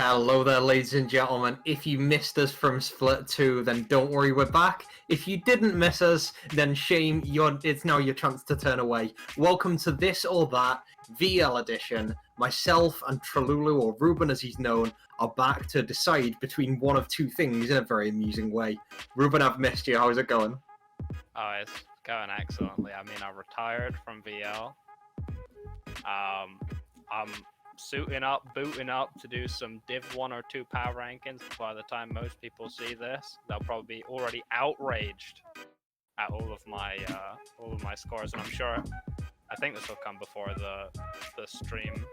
Hello there, ladies and gentlemen. If you missed us from Split 2, then don't worry, we're back. If you didn't miss us, then shame, it's now your chance to turn away. Welcome to This or That VL edition. Myself and Tralulu, or Ruben as he's known, are back to decide between one of two things in a very amusing way. Ruben, I've missed you. How's it going? Oh, it's going excellently. I mean, I retired from VL. I'm suiting up, booting up to do some Div 1 or 2 power rankings. By the time most people see this, they'll probably be already outraged at all of my scores, and I'm sure I think this will come before the stream,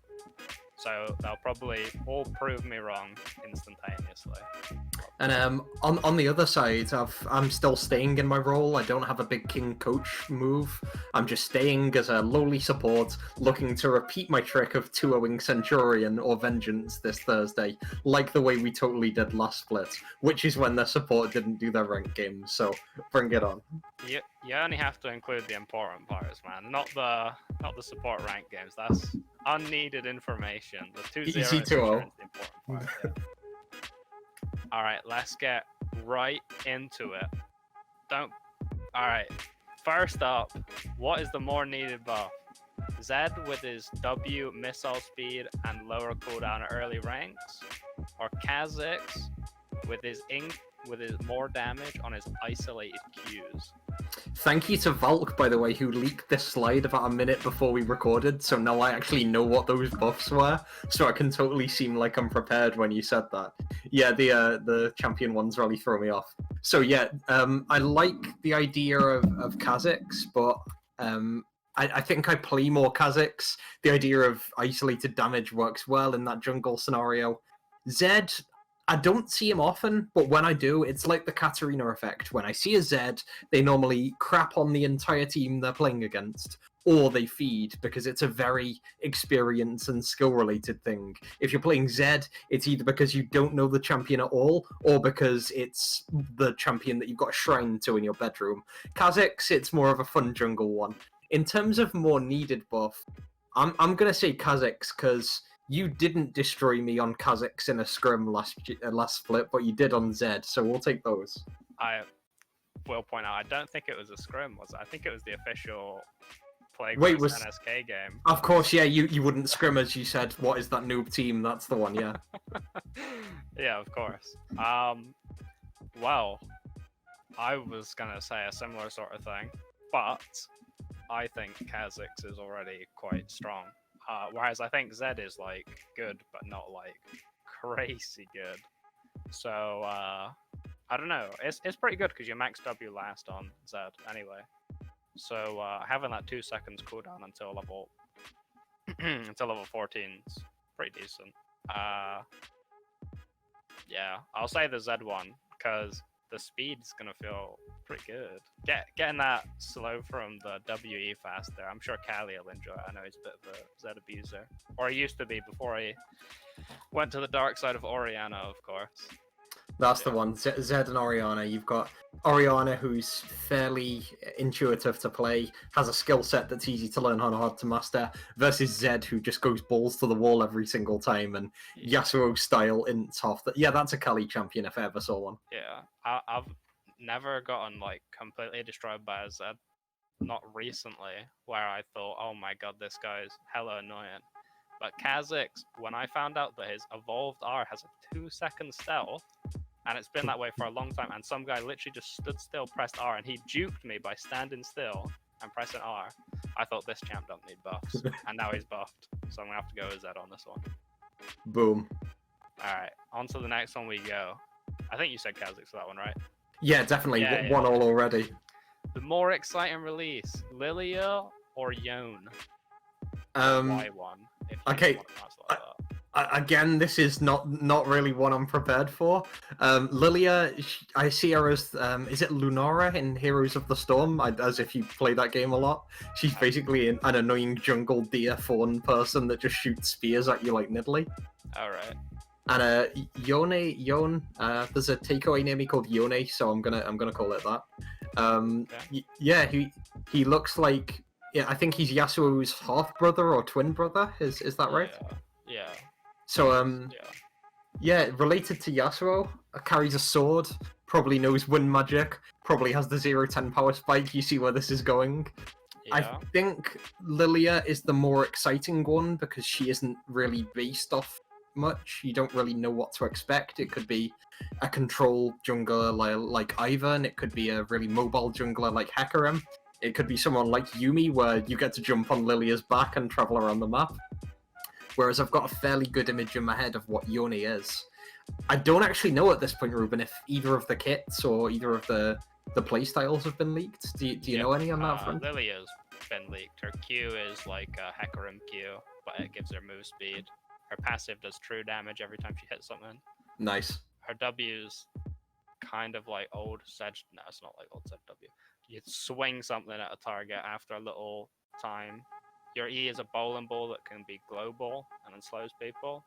so they'll probably all prove me wrong instantaneously. And on the other side, I'm still staying in my role. I don't have a big king coach move. I'm just staying as a lowly support, looking to repeat my trick of 2-0ing Centurion or Vengeance this Thursday, like the way we totally did last split, which is when the support didn't do their rank games. So bring it on. You only have to include the important parts, man. Not the support rank games. That's unneeded information. The 2-0 is the important part. Yeah. All right, let's get right into it. Alright, first up, what is the more needed buff? Zed with his W missile speed and lower cooldown at early ranks, or Kha'Zix with his more damage on his isolated Qs? Thank you to Valk, by the way, who leaked this slide about a minute before we recorded, so now I actually know what those buffs were, so I can totally seem like I'm prepared when you said that. Yeah, the champion ones really throw me off. So yeah, I like the idea of Kha'Zix, but I think I play more Kha'Zix. The idea of isolated damage works well in that jungle scenario. Zed, I don't see him often, but when I do, it's like the Katarina effect. When I see a Zed, they normally crap on the entire team they're playing against, or they feed, because it's a very experience and skill-related thing. If you're playing Zed, it's either because you don't know the champion at all, or because it's the champion that you've got a shrine to in your bedroom. Kha'Zix, it's more of a fun jungle one. In terms of more needed buff, I'm going to say Kha'Zix, because you didn't destroy me on Kha'Zix in a scrim last split, but you did on Zed, so we'll take those. I will point out, I don't think it was a scrim, was it? I think it was the official Wait, NSK game. Of course, yeah, you wouldn't scrim as you said, what is that noob team? That's the one, yeah. Yeah, of course. Well, I was going to say a similar sort of thing, but I think Kha'Zix is already quite strong. Whereas I think Zed is like good, but not like crazy good. So I don't know. It's pretty good because you max W last on Zed anyway. So having that 2 seconds cooldown until level 14 is pretty decent. Yeah, I'll say the Zed one because the speed's gonna feel pretty good. Getting that slow from the WE faster, I'm sure Callie will enjoy it. I know he's a bit of a Zed abuser. Or he used to be before he went to the dark side of Orianna, of course. That's the one, Zed and Orianna. You've got Orianna, who's fairly intuitive to play, has a skill set that's easy to learn, hard to master, versus Zed, who just goes balls to the wall every single time, and Yasuo style ints off. Yeah, that's a Kali champion if I ever saw one. Yeah, I've never gotten like completely destroyed by a Zed. Not recently, where I thought, oh my god, this guy's hella annoying. But Kha'Zix, when I found out that his evolved R has a 2-second stealth, and it's been that way for a long time, and some guy literally just stood still, pressed R, and he juked me by standing still and pressing R, I thought this champ don't need buffs. And now he's buffed, so I'm going to have to go with Zed on this one. Boom. Alright, on to the next one we go. I think you said Kha'Zix for that one, right? Yeah, definitely. Yeah, one all already. The more exciting release, Lilia or Yone? Why one? Okay. Again, this is not really one I'm prepared for. Lilia, I see her as, is it Lunara in Heroes of the Storm? As if you play that game a lot. She's basically an annoying jungle deer fawn person that just shoots spears at you like Nidalee. Alright. And Yone, there's a takeaway name called Yone, so I'm gonna call it that. Okay. Yeah, he looks like, yeah, I think he's Yasuo's half brother or twin brother. Is that right? Yeah. So yeah. Yeah, related to Yasuo, carries a sword, probably knows wind magic, probably has the 0-10 power spike. You see where this is going. I Yeah. think Lilia is the more exciting one because she isn't really based off much. You don't really know what to expect. It could be a control jungler like Ivern. It could be a really mobile jungler like Hecarim. It could be someone like Yuumi where you get to jump on Lilia's back and travel around the map. Whereas I've got a fairly good image in my head of what Yone is. I don't actually know at this point, Ruben, if either of the kits or either of the playstyles have been leaked. Do you know any on that front? Lilia's been leaked. Her Q is like a Hecarim Q, but it gives her move speed. Her passive does true damage every time she hits something. Nice. Her W's kind of like old Sedge. No, it's not like old Sedge W. You swing something at a target after a little time. Your E is a bowling ball that can be global and then slows people.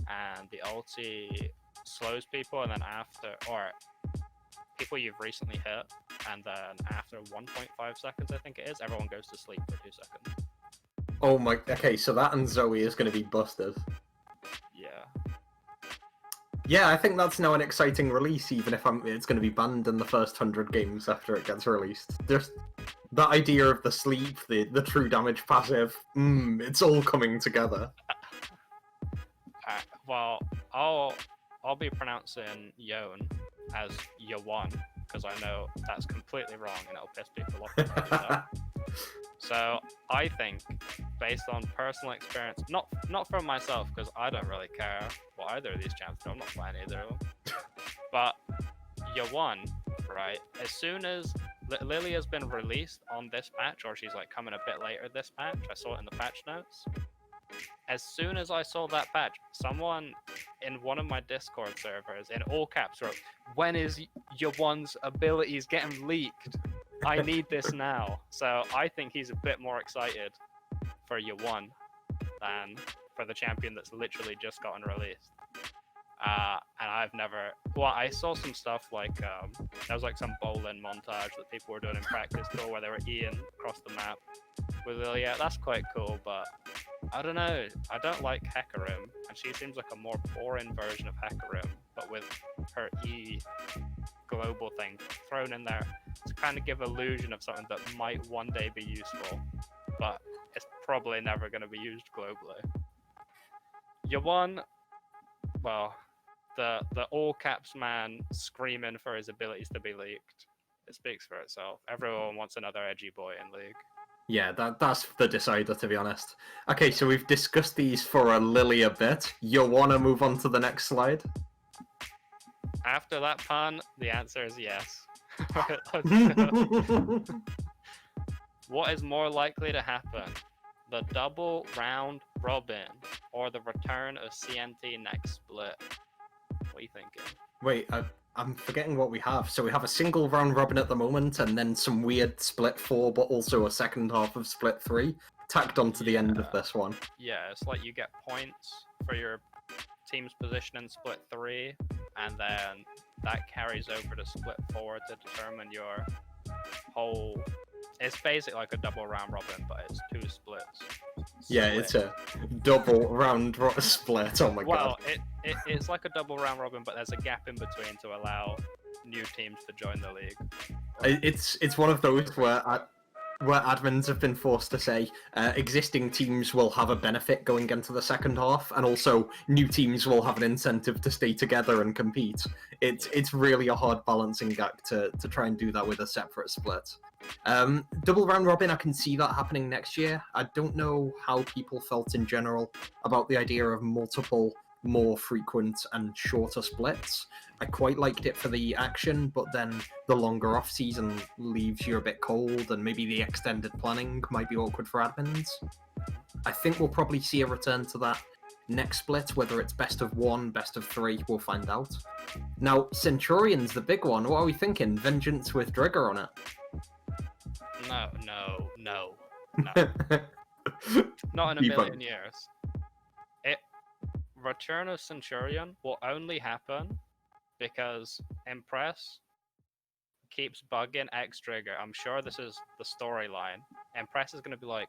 And the ulti slows people, and then after, or people you've recently hit, and then after 1.5 seconds, I think it is, everyone goes to sleep for 2 seconds. Oh my, okay, so that and Zoe is going to be busted. Yeah. Yeah, I think that's now an exciting release, even if it's going to be banned in the first 100 games after it gets released. Just that idea of the sleep, the true damage passive, it's all coming together. Well, I'll be pronouncing Yone as Yawan, because I know that's completely wrong and it'll piss people off. So I think, based on personal experience, not from myself, because I don't really care what either of these champs do. I'm not playing either of them. But Yawan, right? As soon as Lilia's been released on this patch, or she's like coming a bit later this patch, I saw it in the patch notes. As soon as I saw that patch, someone in one of my Discord servers in all caps wrote, "When is Yawan's abilities getting leaked? I need this now." So I think he's a bit more excited for Yawan than for the champion that's literally just gotten released. And I've never. Well, I saw some stuff like there was like some bowling montage that people were doing in practice tour where they were Ian across the map with Lilia. That's quite cool, but I don't know. I don't like Hecarim, and she seems like a more boring version of Hecarim, but with her E global thing thrown in there to kind of give illusion of something that might one day be useful, but it's probably never going to be used globally. Yawan, well, the all caps man screaming for his abilities to be leaked. It speaks for itself. Everyone wants another edgy boy in League. Yeah, that's the decider, to be honest. Okay, so we've discussed these for a Lilia bit. You want to move on to the next slide? After that pun, the answer is yes. What is more likely to happen? The double round robin or the return of CNT next split? What are you thinking? Wait, I'm forgetting what we have. So we have a single round robin at the moment, and then some weird split 4, but also a second half of split 3 tacked onto the end of this one. Yeah, it's like you get points for your team's position in split 3, and then that carries over to split 4 to determine your whole. It's basically like a double round robin, but it's 2 splits. Yeah, it's a double round split. Oh my god. Well, it's like a double round robin, but there's a gap in between to allow new teams to join the league. It's one of those where admins have been forced to say existing teams will have a benefit going into the second half, and also new teams will have an incentive to stay together and compete. It's really a hard balancing act to try and do that with a separate split. Double round robin, I can see that happening next year. I don't know how people felt in general about the idea of multiple, more frequent and shorter splits. I quite liked it for the action, but then the longer off season leaves you a bit cold, and maybe the extended planning might be awkward for admins. I think we'll probably see a return to that next split, whether it's best of 1, best of 3, we'll find out. Now, Centurion's the big one. What are we thinking? Vengeance with Drigger on it? No. Not in a million years. Return of Centurion will only happen because Impress keeps bugging X Trigger. I'm sure this is the storyline. Impress is going to be like,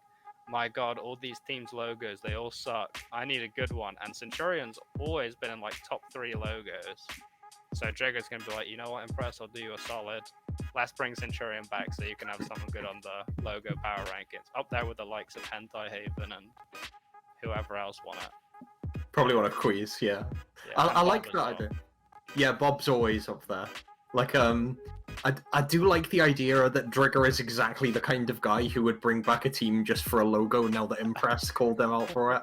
my god, all these teams' logos, they all suck. I need a good one. And Centurion's always been in like top 3 logos. So Jigger's gonna be like, you know what, Impress, I'll do you a solid. Let's bring Centurion back so you can have something good on the logo power rankings. Up there with the likes of Hentai Haven and whoever else won it. Probably want a quiz, yeah. I like that idea. Yeah, Bob's always up there. Like, I do like the idea that Drigger is exactly the kind of guy who would bring back a team just for a logo now that Impress called them out for it.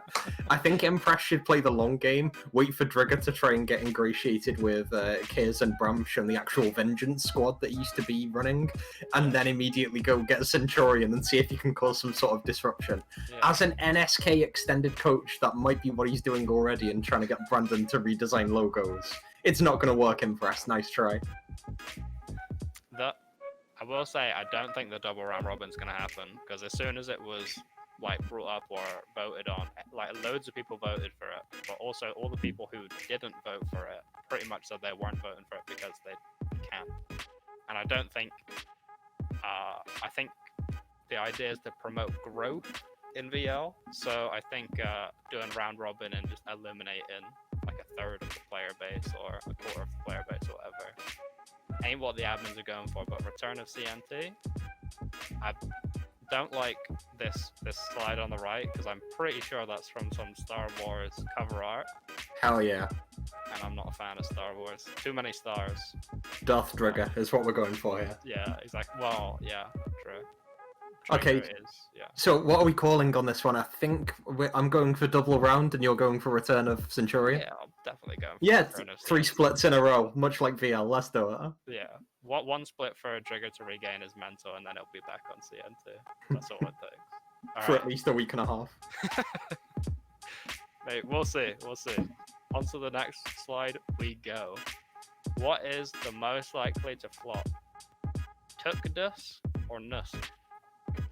I think Impress should play the long game, wait for Drigger to try and get ingratiated with Kiz and Bramsh and the actual Vengeance squad that used to be running, and then immediately go get a Centurion and see if he can cause some sort of disruption. Yeah. As an NSK extended coach, that might be what he's doing already and trying to get Brandon to redesign logos. It's not going to work, Impress. Nice try. I will say, I don't think the double round robin's going to happen, because as soon as it was like brought up or voted on, like loads of people voted for it, but also all the people who didn't vote for it pretty much said they weren't voting for it because they can't. And I don't think, I think the idea is to promote growth in VL, so I think doing round robin and just eliminating like a third of the player base or a quarter of the player base or whatever ain't what the admins are going for. But return of CNT, I don't like this slide on the right, because I'm pretty sure that's from some Star Wars cover art. Hell yeah. And I'm not a fan of Star Wars. Too many stars. Darth Drigger is what we're going for here. Yeah, exactly. Well, yeah, true. Okay, yeah. So what are we calling on this one? I think I'm going for double round and you're going for Return of Centurion. Yeah, I'll definitely go for Return of 3 splits in a row, much like VL. Let's do it. Yeah, one split for Trigger to regain his mentor, and then it'll be back on CNT. That's all it takes. For at least a week and a half. Mate, we'll see. On to the next slide we go. What is the most likely to flop? Tukdus or Nusk?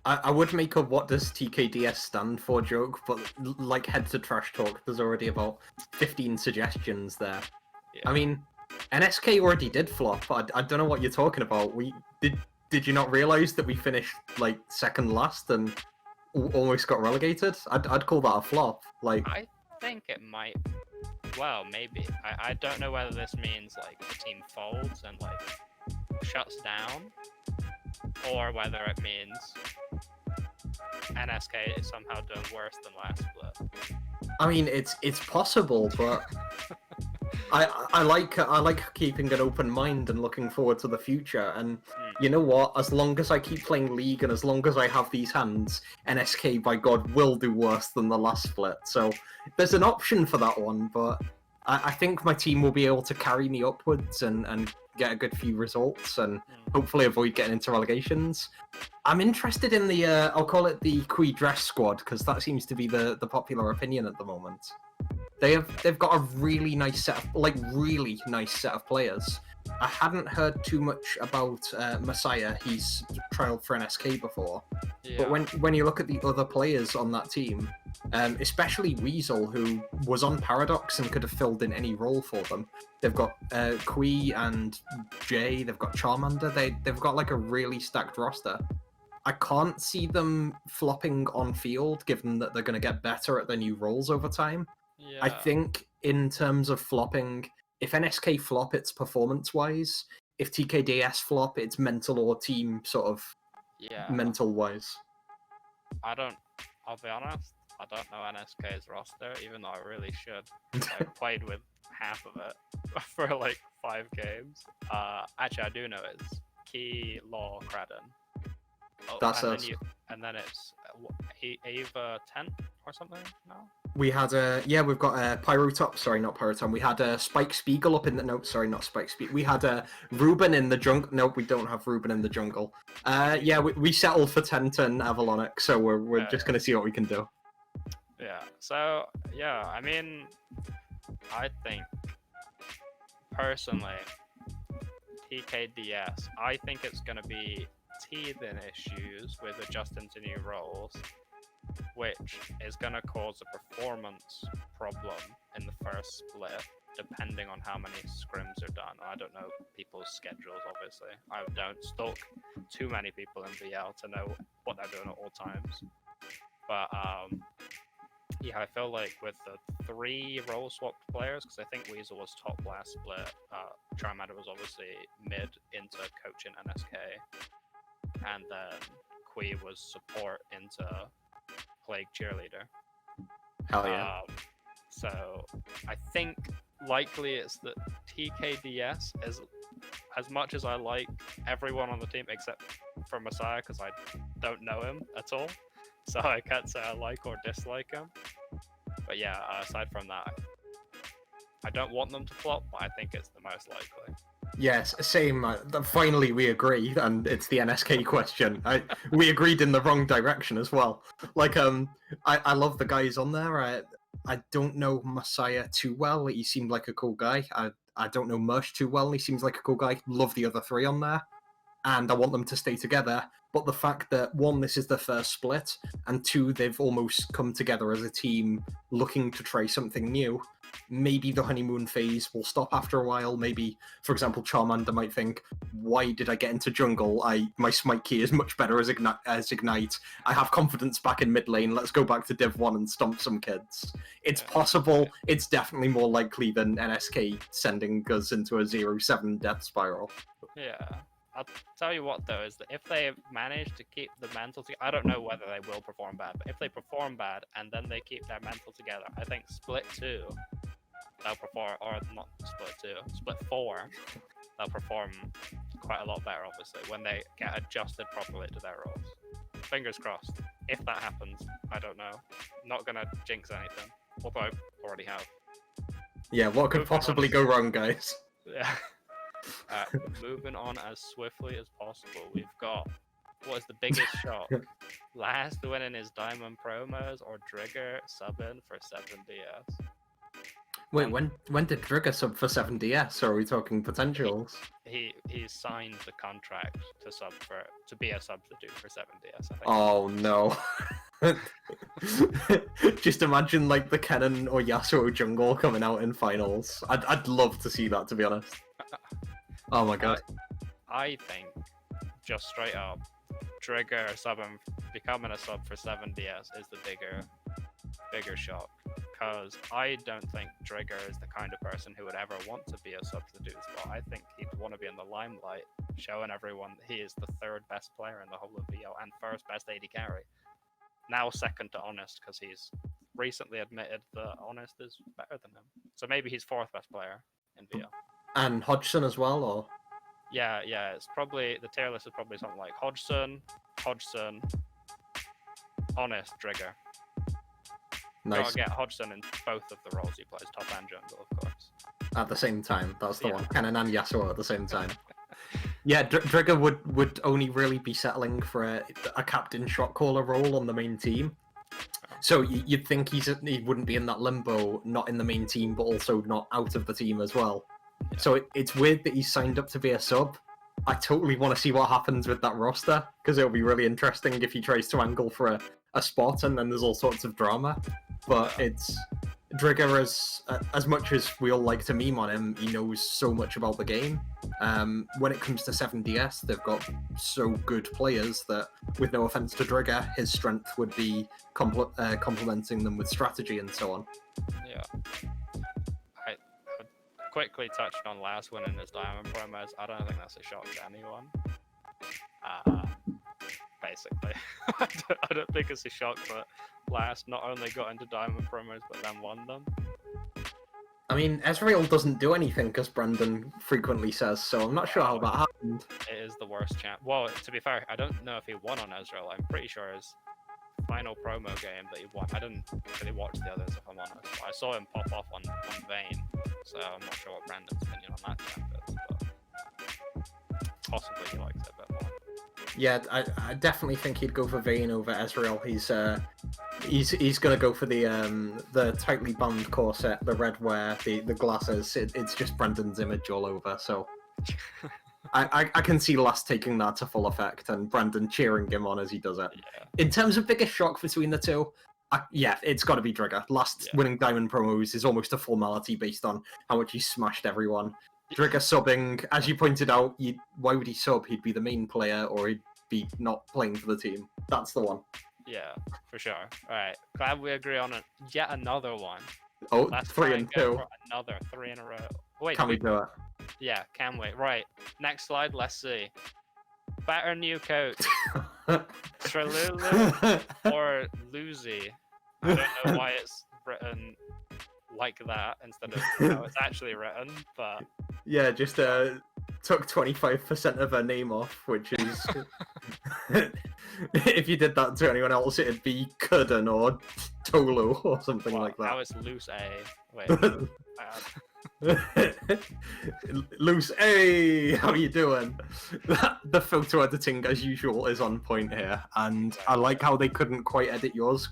I would make a what does TKDS stand for joke, but like head to trash talk, there's already about 15 suggestions there. Yeah. I mean, NSK already did flop. I don't know what you're talking about. Did you not realize that we finished like second last and almost got relegated? I'd call that a flop. Like, I think it might. Well, maybe. I don't know whether this means like the team folds and like shuts down, or whether it means NSK is somehow doing worse than last split. I mean, it's possible, but I like keeping an open mind and looking forward to the future. And you know what? As long as I keep playing League and as long as I have these hands, NSK, by God, will do worse than the last split. So there's an option for that one, but I think my team will be able to carry me upwards and get a good few results and hopefully avoid getting into relegations. I'm interested in the, I'll call it the Kui Dress squad, because that seems to be the popular opinion at the moment. They've got a really nice set of players. I hadn't heard too much about Messiah. He's trialed for NSK before. Yeah. But when you look at the other players on that team, especially Weasel, who was on Paradox and could have filled in any role for them. They've got Kui and Jay, they've got Charmander, they've got like a really stacked roster. I can't see them flopping on field, given that they're going to get better at their new roles over time. Yeah. I think in terms of flopping, if NSK flop, it's performance-wise. If TKDS flop, it's mental or team sort of mental-wise. I'll be honest, I don't know NSK's roster, even though I really should. I played with half of it for like 5 games. Actually, I do know it's Key, Law, Kraden. That's us. And then it's Ava 10 or something now? We had we've got Pyrotop, sorry, not Pyrotom. We had Spike Spiegel up in the sorry, not Spike Spiegel. We had Ruben in the jungle. Nope, we don't have Ruben in the jungle. We settled for Tenta and Avalonic, so we're just gonna see what we can do. Yeah. So I mean, I think personally, TKDS, I think it's gonna be teething issues with adjusting to new roles, which is going to cause a performance problem in the first split, depending on how many scrims are done. I don't know people's schedules, obviously. I don't stalk too many people in VL to know what they're doing at all times. But yeah, I feel like with the 3 role swapped players, because I think Weasel was top last split, Charmander was obviously mid into coaching NSK, and then Kui was support into Plague Cheerleader. Hell yeah. So I think likely it's that TKDS is, as much as I like everyone on the team except for Messiah, because I don't know him at all, so I can't say I like or dislike him. But yeah, aside from that, I don't want them to flop, but I think it's the most likely. Yes, same. Finally, we agree, and it's the NSK question. We agreed in the wrong direction as well. Like, I love the guys on there. I don't know Messiah too well. He seemed like a cool guy. I don't know Mush too well. He seems like a cool guy. Love the other 3 on there, and I want them to stay together. But the fact that 1, this is the first split, and 2, they've almost come together as a team looking to try something new. Maybe the honeymoon phase will stop after a while. Maybe, for example, Charmander might think, why did I get into jungle? My smite key is much better as Ignite. I have confidence back in mid lane. Let's go back to Div 1 and stomp some kids. It's possible. It's definitely more likely than NSK sending us into a 0-7 death spiral. Yeah. I'll tell you what, though, is that if they manage to keep the mental together, I don't know whether they will perform bad, but if they perform bad and then they keep their mental together, I think Split 2, they'll perform, or not Split 2, Split 4, they'll perform quite a lot better, obviously, when they get adjusted properly to their roles. Fingers crossed. If that happens, I don't know. Not gonna jinx anything, although I already have. Yeah, what could possibly go wrong, guys? Yeah. Moving on as swiftly as possible, we've got what is the biggest shock? Last winning his Diamond promos or Drigger subbing for 7DS? Wait, when did Drigger sub for 7DS? Or are we talking potentials? He signed the contract to be a substitute for 7DS. I think. Oh no. Just imagine like the Kennen or Yasuo jungle coming out in finals. I'd love to see that, to be honest. Oh my god. I think, just straight up, Trigger becoming a sub for 7DS is the bigger shock. Because I don't think Trigger is the kind of person who would ever want to be a substitute spot. I think he'd want to be in the limelight, showing everyone that he is the 3rd best player in the whole of VO and 1st best AD carry. Now 2nd to Honest, because he's recently admitted that Honest is better than him. So maybe he's 4th best player in VO. And Hodgson as well, or? Yeah, it's probably, the tier list is probably something like Hodgson, Honest, Trigger. Nice. Gotta get Hodgson in both of the roles he plays, top and jungle, of course. At the same time, that's the one. Kennen and Yasuo at the same time. Yeah, Drigger would only really be settling for a captain shot caller role on the main team. So you'd think he wouldn't be in that limbo, not in the main team, but also not out of the team as well. Yeah. So it's weird that he's signed up to be a sub. I totally want to see what happens with that roster, because it'll be really interesting if he tries to angle for a spot and then there's all sorts of drama. But it's Drigger, as much as we all like to meme on him, he knows so much about the game. When it comes to 7DS, they've got so good players that, with no offense to Drigger, his strength would be complementing them with strategy and so on. Yeah. I quickly touched on last winning his Diamond promos. I don't think that's a shock to anyone. Basically. I don't think it's a shock that last not only got into Diamond promos, but then won them. I mean, Ezreal doesn't do anything, because Brendan frequently says, so I'm not sure how that happened. It is the worst chance. Well, to be fair, I don't know if he won on Ezreal. I'm pretty sure his final promo game that he won. I didn't really watch the others, if I'm honest. But I saw him pop off on Vayne, so I'm not sure what Brendan's opinion on that champ is, but possibly he likes it a bit more. Yeah, I definitely think he'd go for Vayne over Ezreal. He's gonna go for the tightly bound corset, the red wear, the glasses. It's just Brendan's image all over. So I can see Last taking that to full effect and Brendan cheering him on as he does it. Yeah. In terms of biggest shock between the two, it's got to be Drigger. Last winning Diamond promos is almost a formality based on how much he smashed everyone. Drigger subbing, as you pointed out, why would he sub? He'd be the main player, or he'd be not playing for the team. That's the one. Yeah, for sure. All right, glad we agree on yet another one. Oh, Let's 3 try and go 2. for another 3 in a row. Wait, Can we do it? Yeah, can we? Right, next slide. Let's see. Better new coach, Trelulu or Lucy? I don't know why it's written like that instead of how it's actually written, but Yeah, just took 25% of her name off, which is if you did that to anyone else, it'd be Kudden or Tolu or something like that. Now it's Loose A. Wait. Loose, hey, how you doing? The photo editing, as usual, is on point here, and I like how they couldn't quite edit yours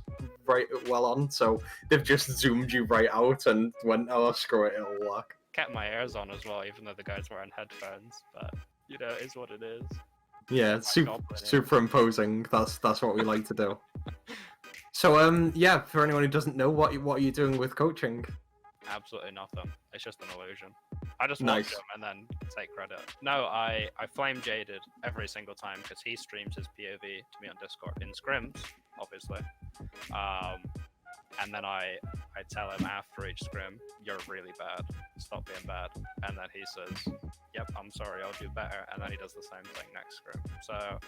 right well on, so they've just zoomed you right out and went, oh, screw it, it'll work. Kept my ears on as well, even though the guy's wearing headphones, but you know, it is what it is. Yeah, superimposing. That's what we like to do. So, yeah, for anyone who doesn't know, what are you doing with coaching? Absolutely nothing. It's just an illusion. I just watch him and then take credit. No, I flame Jaded every single time because he streams his POV to me on Discord in scrims, obviously. And then I tell him after each scrim, you're really bad. Stop being bad. And then he says, yep, I'm sorry, I'll do better. And then he does the same thing next scrim. So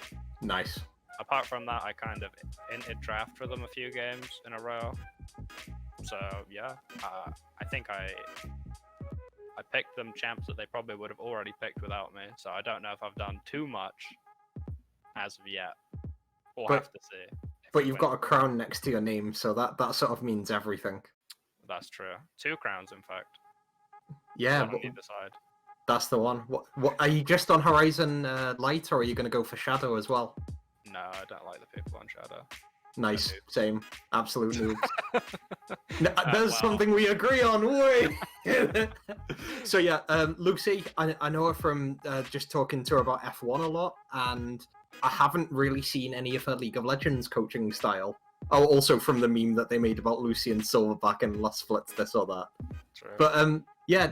nice. Apart from that, I kind of inted draft for them a few games in a row. So yeah, I think I picked them champs that they probably would have already picked without me. So I don't know if I've done too much as of yet. We'll have to see. But you've got a crown next to your name, so that sort of means everything. That's true. 2 crowns, in fact. Yeah, on either side. That's the one. What are you just on Horizon Light, or are you going to go for Shadow as well? No, I don't like the people on Shadow. Nice, same. Absolute noobs. There's something we agree on, wait! So yeah, Lucy, I know her from just talking to her about F1 a lot, and I haven't really seen any of her League of Legends coaching style. Oh, also from the meme that they made about Lucy and Silverback and Lost Splits, this or that. True. But yeah,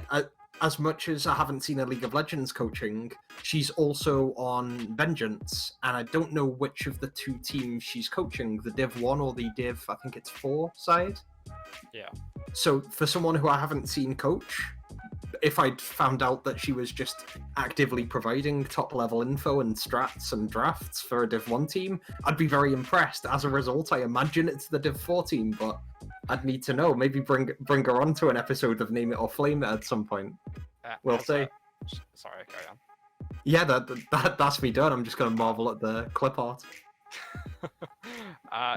as much as I haven't seen her League of Legends coaching, she's also on Vengeance, and I don't know which of the 2 teams she's coaching, the Div 1 or the Div, I think it's 4 side? Yeah. So for someone who I haven't seen coach, if I'd found out that she was just actively providing top-level info and strats and drafts for a Div 1 team, I'd be very impressed. As a result, I imagine it's the Div 4 team, but I'd need to know. Maybe bring her onto an episode of Name It or Flame It at some point. We'll see. Sorry, carry on. Yeah, that's me done. I'm just going to marvel at the clip art.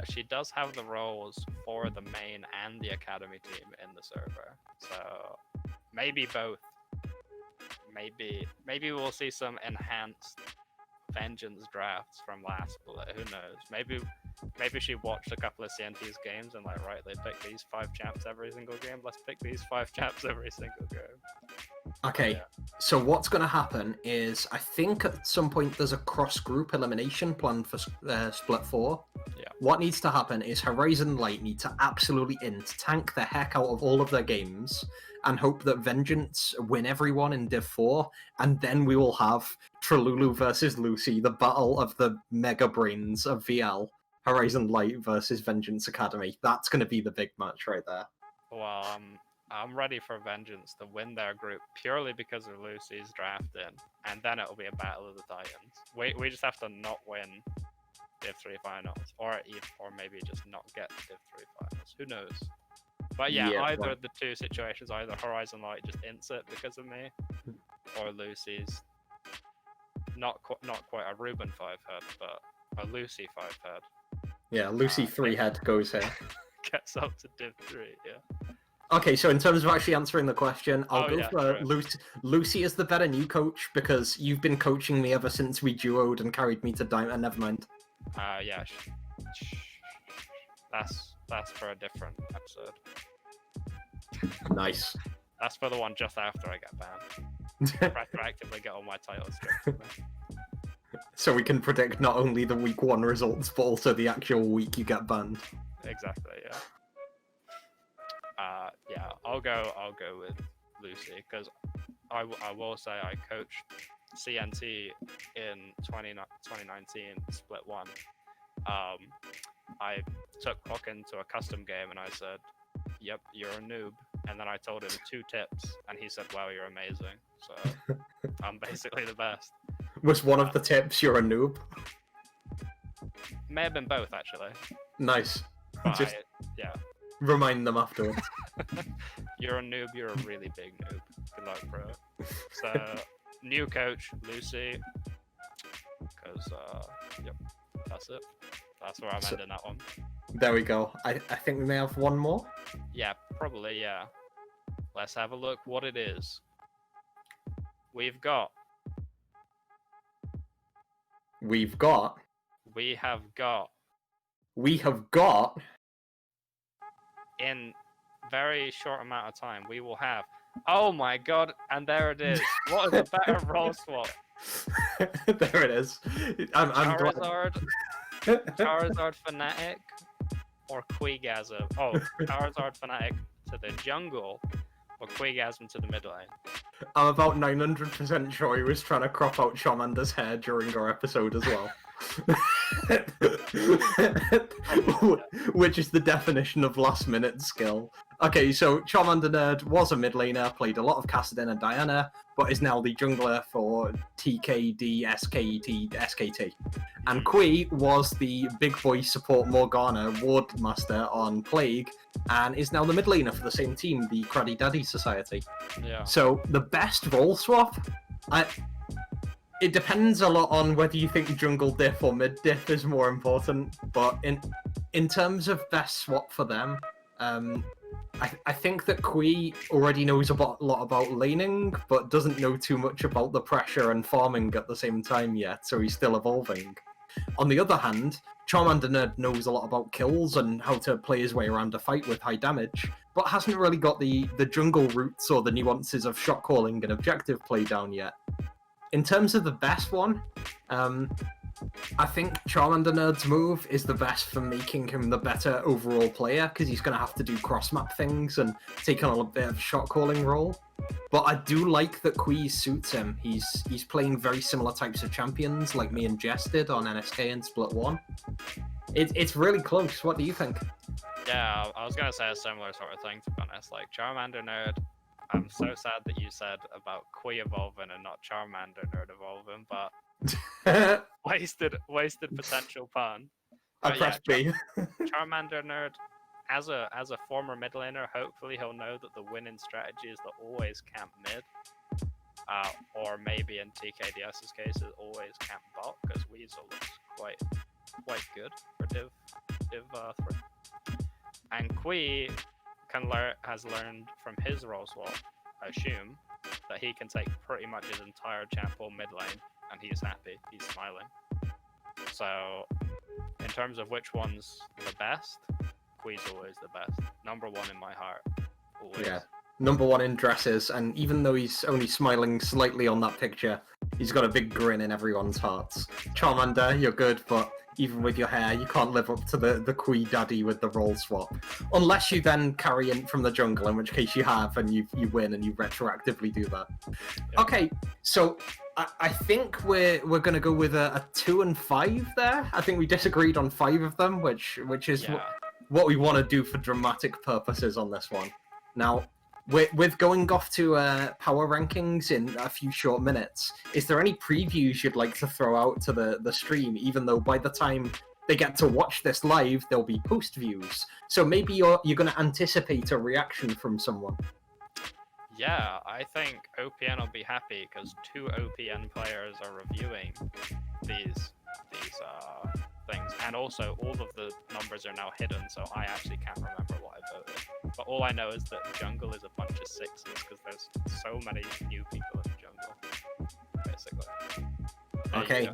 She does have the roles for the main and the academy team in the server, so maybe both. Maybe we'll see some enhanced Vengeance drafts from last split. Who knows? Maybe she watched a couple of CNT's games and like, right, they pick these 5 champs every single game. Let's pick these 5 champs every single game. Okay, so what's going to happen is I think at some point there's a cross-group elimination planned for Split 4. Yeah. What needs to happen is Horizon Light need to absolutely tank the heck out of all of their games and hope that Vengeance win everyone in Div 4, and then we will have Trelulu versus Lucy, the battle of the mega brains of VL. Horizon Light versus Vengeance Academy. That's going to be the big match right there. Well, I'm ready for Vengeance to win their group purely because of Lucy's drafting, and then it'll be a battle of the Titans. We just have to not win Div 3 finals, or maybe just not get Div 3 finals. Who knows? But yeah, either of the 2 situations, either Horizon Light just ints it because of me, or Lucy's not quite a Ruben 5-head, but a Lucy 5-head. Yeah, Lucy 3-head goes here. Gets up to Div 3, yeah. Okay, so in terms of actually answering the question, I'll go for Lucy. Lucy is the better new coach because you've been coaching me ever since we duoed and carried me to Diamond. Never mind. Yeah. That's for a different episode. Nice. That's for the one just after I get banned. Retroactively get all my titles stripped. So we can predict not only the week 1 results, but also the actual week you get banned. Exactly, yeah. Yeah, I'll go with Lucy because I will say I coached CNT in 2019 Split 1. I took Puck into a custom game and I said, "Yep, you're a noob." And then I told him 2 tips, and he said, "Wow, you're amazing." So I'm basically the best. Was one of the tips you're a noob? May have been both, actually. Nice. But Just yeah. remind them afterwards. You're a noob, you're a really big noob. Good luck, bro. So, new coach, Lucy. Because, yep, that's it. That's where I'm ending that one. There we go. I think we may have one more. Yeah, probably, yeah. Let's have a look what it is. We have got in very short amount of time, we will have. Oh my god! And there it is. What is a better role swap? There it is. I'm Charizard, Charizard Fanatic, or Queegasm. Oh, Charizard Fanatic to the jungle, or Queegasm to the mid lane. I'm about 900% sure he was trying to crop out Charmander's hair during our episode as well. Which is the definition of last minute skill. Okay, so Charmander Nerd was a mid laner, played a lot of Kassadin and Diana, but is now the jungler for TKD, SKT. And Kui was the big boy support Morgana Ward Master on Plague, and is now the mid laner for the same team, the Cruddy Daddy Society. Yeah. So the best role swap, it depends a lot on whether you think jungle diff or mid diff is more important, but in terms of best swap for them, I think that Kui already knows a lot about laning, but doesn't know too much about the pressure and farming at the same time yet, so he's still evolving. On the other hand, Charmander Nerd knows a lot about kills and how to play his way around a fight with high damage, but hasn't really got the jungle roots or the nuances of shot calling and objective play down yet. In terms of the best one, I think Charmander Nerd's move is the best for making him the better overall player, because he's going to have to do cross-map things and take on a bit of a shot-calling role. But I do like that Kui suits him. He's playing very similar types of champions, like me and Jess did on NSK and Split 1. It's really close. What do you think? Yeah, I was going to say a similar sort of thing, to be honest. Like, Charmander Nerd, I'm so sad that you said about Kui evolving and not Charmander Nerd evolving, but wasted potential pun. I pressed B. Charmander Nerd, as a former mid laner, hopefully he'll know that the winning strategy is to always camp mid, or maybe in TKDS's case, is always camp bot, because Weasel looks quite good for Div 3. And Kui has learned from his role swap, I assume, that he can take pretty much his entire champ pool mid lane, and he's happy, he's smiling. So, in terms of which one's the best, Kui's always the best. Number one in my heart. Always. Yeah. Number one in dresses, and even though he's only smiling slightly on that picture, he's got a big grin in everyone's hearts. Charmander, you're good, but even with your hair, you can't live up to the Kui Daddy with the role swap. Unless you then carry in from the jungle, in which case you have, and you win, and you retroactively do that. Yeah. Okay, so I think we're going to go with a 2 and 5 there. I think we disagreed on 5 of them, which is what we want to do for dramatic purposes on this one. Now, with going off to power rankings in a few short minutes, is there any previews you'd like to throw out to the stream, even though by the time they get to watch this live, there'll be post views? So maybe you're going to anticipate a reaction from someone. Yeah, I think OPN will be happy because 2 OPN players are reviewing these things, and also all of the numbers are now hidden, so I actually can't remember what I voted. But all I know is that the jungle is a bunch of 6s because there's so many new people in the jungle, basically. Okay,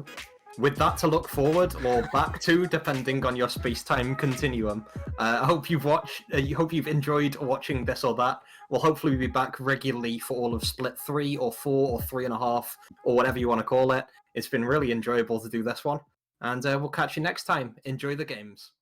with that to look forward or back to, depending on your space-time continuum. I hope you've enjoyed watching this or that. We'll hopefully be back regularly for all of Split 3 or 4 or 3.5 or whatever you want to call it. It's been really enjoyable to do this one. And we'll catch you next time. Enjoy the games.